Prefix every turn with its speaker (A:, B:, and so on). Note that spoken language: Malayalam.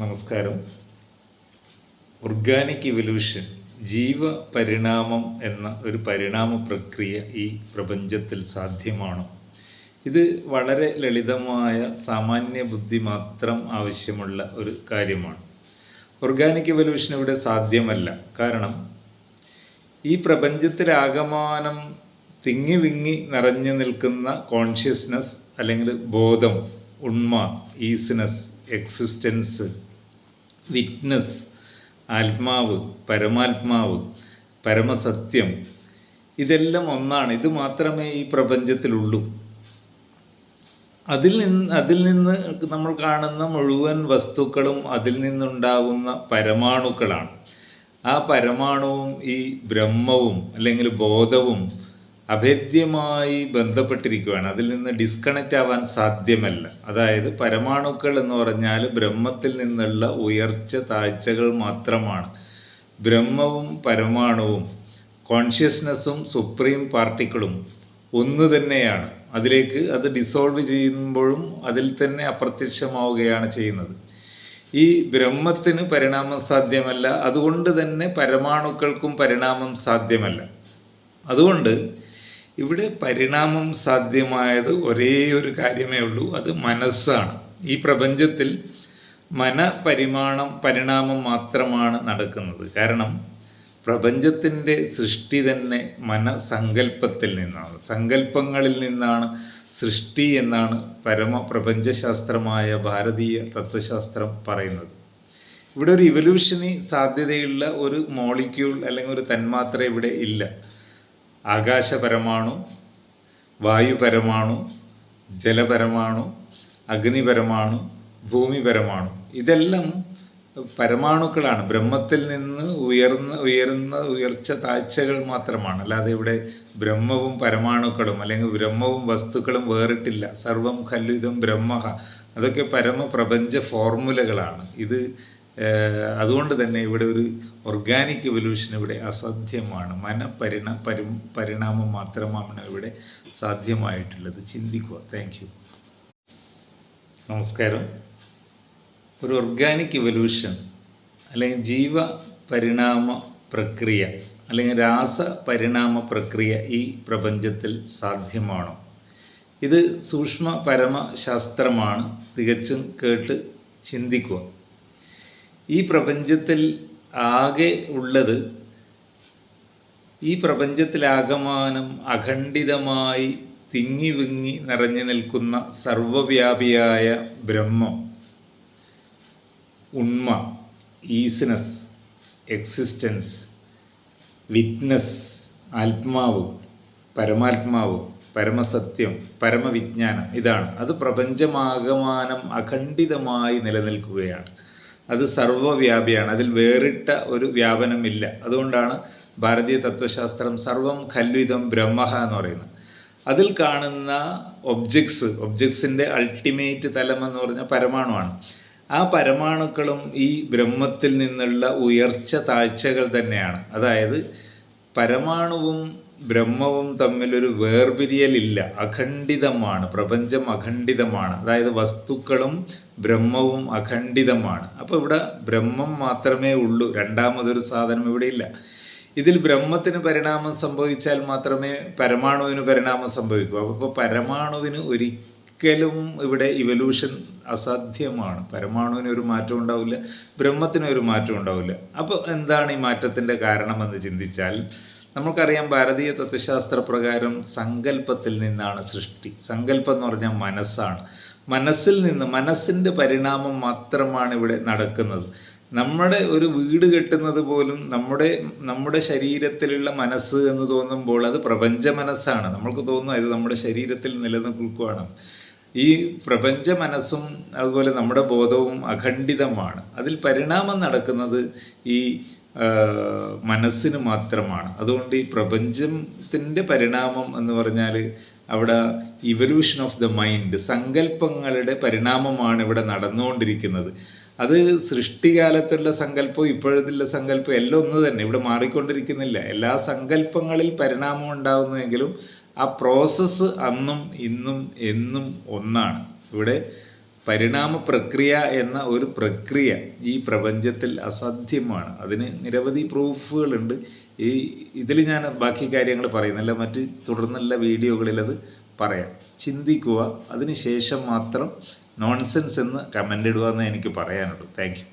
A: നമസ്കാരം. ഓർഗാനിക് ഇവല്യൂഷൻ, ജീവപരിണാമം എന്ന ഒരു പരിണാമ പ്രക്രിയ ഈ പ്രപഞ്ചത്തിൽ സാധ്യമാണോ? ഇത് വളരെ ലളിതമായ സാമാന്യ ബുദ്ധി മാത്രം ആവശ്യമുള്ള ഒരു കാര്യമാണ്. ഓർഗാനിക് ഇവല്യൂഷൻ ഇവിടെ സാധ്യമല്ല. കാരണം ഈ പ്രപഞ്ചത്തിലാകമാനം തിങ്ങി വിങ്ങി നിറഞ്ഞു നിൽക്കുന്ന കോൺഷ്യസ്നസ് അല്ലെങ്കിൽ ബോധം, ഉണ്മ, ഈസ്നെസ്, എക്സിസ്റ്റൻസ്, വിറ്റ്നസ്, ആത്മാവ്, പരമാത്മാവ്, പരമസത്യം, ഇതെല്ലാം ഒന്നാണ്. ഇത് മാത്രമേ ഈ പ്രപഞ്ചത്തിലുള്ളൂ. അതിൽ നിന്ന് നമ്മൾ കാണുന്ന മുഴുവൻ വസ്തുക്കളും അതിൽ നിന്നുണ്ടാകുന്ന പരമാണുക്കളാണ്. ആ പരമാണുവും ഈ ബ്രഹ്മവും അല്ലെങ്കിൽ ബോധവും അഭേദ്യമായി ബന്ധപ്പെട്ടിരിക്കുകയാണ്. അതിൽ നിന്ന് ഡിസ്കണക്റ്റ് ആവാൻ സാധ്യമല്ല. അതായത് പരമാണുക്കൾ എന്ന് പറഞ്ഞാൽ ബ്രഹ്മത്തിൽ നിന്നുള്ള ഉയർച്ച താഴ്ചകൾ മാത്രമാണ്. ബ്രഹ്മവും പരമാണുവും കോൺഷ്യസ്നസ്സും സുപ്രീം പാർട്ടിക്കിളും ഒന്ന് തന്നെയാണ്. അതിലേക്ക് അത് ഡിസോൾവ് ചെയ്യുമ്പോഴും അതിൽ തന്നെ അപ്രത്യക്ഷമാവുകയാണ് ചെയ്യുന്നത്. ഈ ബ്രഹ്മത്തിന് പരിണാമം സാധ്യമല്ല. അതുകൊണ്ട് തന്നെ പരമാണുക്കൾക്കും പരിണാമം സാധ്യമല്ല. അതുകൊണ്ട് ഇവിടെ പരിണാമം സാധ്യമായത് ഒരേ ഒരു കാര്യമേ ഉള്ളൂ, അത് മനസ്സാണ്. ഈ പ്രപഞ്ചത്തിൽ പരിണാമം മാത്രമാണ് നടക്കുന്നത്. കാരണം പ്രപഞ്ചത്തിൻ്റെ സൃഷ്ടി തന്നെ മനസങ്കല്പത്തിൽ നിന്നാണ്. സങ്കല്പങ്ങളിൽ നിന്നാണ് സൃഷ്ടി എന്നാണ് പ്രപഞ്ചശാസ്ത്രമായ ഭാരതീയ തത്വശാസ്ത്രം പറയുന്നത്. ഇവിടെ ഒരു ഇവല്യൂഷന് സാധ്യതയുള്ള ഒരു മോളിക്യൂൾ അല്ലെങ്കിൽ ഒരു തന്മാത്ര ഇവിടെ ഇല്ല. ആകാശപരമാണു, വായുപരമാണു, ജലപരമാണു, അഗ്നിപരമാണു, ഭൂമിപരമാണു, ഇതെല്ലാം പരമാണുക്കളാണ്. ബ്രഹ്മത്തിൽ നിന്ന് ഉയർച്ച താഴ്ചകൾ മാത്രമാണ്. അല്ലാതെ ഇവിടെ ബ്രഹ്മവും പരമാണുക്കളും അല്ലെങ്കിൽ ബ്രഹ്മവും വസ്തുക്കളും വേറിട്ടില്ല. സർവം ഖല്വിദം ബ്രഹ്മ, അതൊക്കെ പരമപ്രപഞ്ച ഫോർമുലകളാണ്. അതുകൊണ്ട് തന്നെ ഇവിടെ ഒരു ഓർഗാനിക് ഇവല്യൂഷൻ ഇവിടെ അസാധ്യമാണ്. പരിണാമം മാത്രമാണ് ഇവിടെ സാധ്യമായിട്ടുള്ളത്. ചിന്തിക്കുക. Thank you. നമസ്കാരം. ഒരു ഓർഗാനിക് ഇവല്യൂഷൻ അല്ലെങ്കിൽ ജീവ പരിണാമ പ്രക്രിയ അല്ലെങ്കിൽ രാസപരിണാമ പ്രക്രിയ ഈ പ്രപഞ്ചത്തിൽ സാധ്യമാണോ? ഇത് സൂക്ഷ്മ പരമശാസ്ത്രമാണ്. തികച്ചും കേട്ട് ചിന്തിക്കുക. ഈ പ്രപഞ്ചത്തിൽ ആകെ ഉള്ളത്, ഈ പ്രപഞ്ചത്തിലാകമാനം അഖണ്ഡിതമായി തിങ്ങി വിങ്ങി നിറഞ്ഞു നിൽക്കുന്ന സർവവ്യാപിയായ ബ്രഹ്മം, ഉണ്മ, ഈസ്നെസ്, എക്സിസ്റ്റൻസ്, വിറ്റ്നസ്, ആത്മാവ്, പരമാത്മാവ്, പരമസത്യം, പരമവിജ്ഞാനം, ഇതാണ്. അത് പ്രപഞ്ചമാകമാനം അഖണ്ഡിതമായി നിലനിൽക്കുകയാണ്. അത് സർവവ്യാപിയാണ്. അതിൽ വേറിട്ട ഒരു വ്യാപനമില്ല. അതുകൊണ്ടാണ് ഭാരതീയ തത്വശാസ്ത്രം സർവം ഖല്വിദം ബ്രഹ്മ എന്ന് പറയുന്നത്. അതിൽ കാണുന്ന ഒബ്ജക്ട്സിൻ്റെ അൾട്ടിമേറ്റ് തലം എന്ന് പറഞ്ഞാൽ പരമാണുവാണ്. ആ പരമാണുക്കളും ഈ ബ്രഹ്മത്തിൽ നിന്നുള്ള ഉയർച്ച താഴ്ചകൾ തന്നെയാണ്. അതായത് പരമാണുവും ബ്രഹ്മവും തമ്മിലൊരു വേർപിരിയലില്ല. അഖണ്ഡിതമാണ്. പ്രപഞ്ചം അഖണ്ഡിതമാണ്. അതായത് വസ്തുക്കളും ബ്രഹ്മവും അഖണ്ഡിതമാണ്. അപ്പോൾ ഇവിടെ ബ്രഹ്മം മാത്രമേ ഉള്ളൂ. രണ്ടാമതൊരു സാധനം ഇവിടെ ഇല്ല. ഇതിൽ ബ്രഹ്മത്തിന് പരിണാമം സംഭവിച്ചാൽ മാത്രമേ പരമാണുവിന് പരിണാമം സംഭവിക്കൂ. അപ്പോൾ പരമാണുവിന് ഒരിക്കലും ഇവിടെ ഇവല്യൂഷൻ അസാധ്യമാണ്. പരമാണുവിന് ഒരു മാറ്റം ഉണ്ടാവില്ല, ബ്രഹ്മത്തിന് ഒരു മാറ്റം ഉണ്ടാവില്ല. അപ്പോൾ എന്താണ് ഈ മാറ്റത്തിൻ്റെ കാരണമെന്ന് ചിന്തിച്ചാൽ നമുക്കറിയാം, ഭാരതീയ തത്വശാസ്ത്ര പ്രകാരം സങ്കല്പത്തിൽ നിന്നാണ് സൃഷ്ടി. സങ്കല്പം എന്ന് പറഞ്ഞാൽ മനസ്സാണ്. മനസ്സിൻ്റെ പരിണാമം മാത്രമാണ് ഇവിടെ നടക്കുന്നത്. നമ്മുടെ ഒരു വീട് കെട്ടുന്നത് പോലും നമ്മുടെ ശരീരത്തിലുള്ള മനസ്സ് എന്ന് തോന്നുമ്പോൾ അത് പ്രപഞ്ച മനസ്സാണ്. നമ്മൾക്ക് തോന്നുന്നു ഇത് നമ്മുടെ ശരീരത്തിൽ നിലനിൽക്കുകയാണ്. ഈ പ്രപഞ്ച മനസ്സും അതുപോലെ നമ്മുടെ ബോധവും അഖണ്ഡിതമാണ്. അതിൽ പരിണാമം നടക്കുന്നത് ഈ മനസ്സിന് മാത്രമാണ്. അതുകൊണ്ട് ഈ പ്രപഞ്ചത്തിൻ്റെ പരിണാമം എന്ന് പറഞ്ഞാൽ അവിടെ ഇവല്യൂഷൻ ഓഫ് ദ മൈൻഡ്, സങ്കല്പങ്ങളുടെ പരിണാമമാണ് ഇവിടെ നടന്നുകൊണ്ടിരിക്കുന്നത്. അത് സൃഷ്ടികാലത്തുള്ള സങ്കല്പവും ഇപ്പോഴത്തുള്ള സങ്കല്പം എല്ലാം ഒന്ന് തന്നെ. ഇവിടെ മാറിക്കൊണ്ടിരിക്കുന്നില്ല. എല്ലാ സങ്കല്പങ്ങളിൽ പരിണാമം ഉണ്ടാകുന്നുവെങ്കിലും ആ പ്രോസസ്സ് അന്നും ഇന്നും എന്നും ഒന്നാണ്. ഇവിടെ പരിണാമ പ്രക്രിയ എന്ന ഒരു പ്രക്രിയ ഈ പ്രപഞ്ചത്തിൽ അസാധ്യമാണ്. അതിന് നിരവധി പ്രൂഫുകളുണ്ട്. ഇതിൽ ഞാൻ ബാക്കി കാര്യങ്ങൾ പറയുന്നില്ല, മറ്റ് തുടർന്നുള്ള വീഡിയോകളിൽ അത് പറയാം. ചിന്തിക്കുക, അതിന് ശേഷം മാത്രം നോൺസെൻസ് എന്ന് കമൻ്റ് ഇടുക എന്നേ എനിക്ക് പറയാനുള്ളൂ. Thank you.